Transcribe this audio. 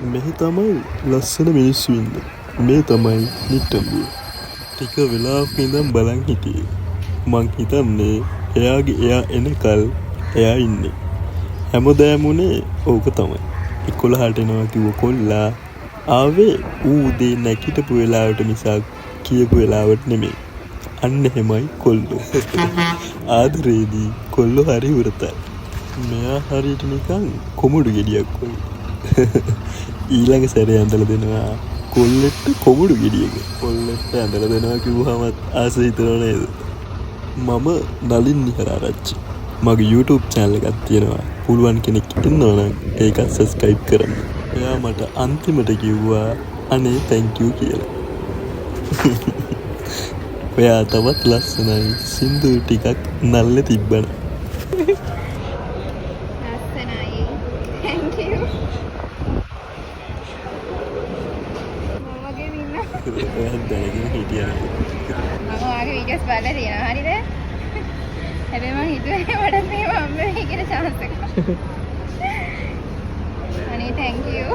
මෙහි තමයි ලස්සන මිනිස්සු ඉන්නේ. මේ තමයි නිට්ටඹුව. ටික වෙලාවක ඉඳන් බලන් හිටියේ. මං හිතන්නේ එයා එනකල් එයා ඉන්නේ. හැමදාම උනේ ඕක තමයි. 11ට එනවා කිව්ව කොල්ලා ආවේ ඌ උදේ නැගිටපු වෙලාවට මිසක් කියපු වෙලාවට නෙමෙයි. අන්න එහෙමයි කොල්ලෝ. ආදරේදී කොල්ලෝ හරි උරතයි. මෙයා හරියට නිකන් කොමුඩු ගෙඩියක් වගේ. ඊළඟ සැරේ ඇඳලා දෙනවා කොල්ලෙක්ට කොමුඩු ගෙඩියක. කොල්ලෙක්ට ඇඳලා දෙනවා කිව්වම ආස හිතනව නේද? මම නලින් නිහරාරච්චි. මගේ YouTube channel එකක් තියෙනවා. පුළුවන් කෙනෙක් ඉන්නවා නම් ඒකත් subscribe කරන්න. එයා මට අන්තිමට කිව්වා අනේ thank you කියලා. ඔයා තවත් ලස්සනයි. සින්දු ටිකක් නල්ලේ තිබ්බන. ඔයා දැනගෙන හිටියා නේද? මම ඔයාගේ වීඩියෝස් බලලා තියෙනවා හරිද? හැබැයි මම හිතුවේ මටත් මේව හම්බ වෙයි කියලා chance එකක්. අනේ thank you.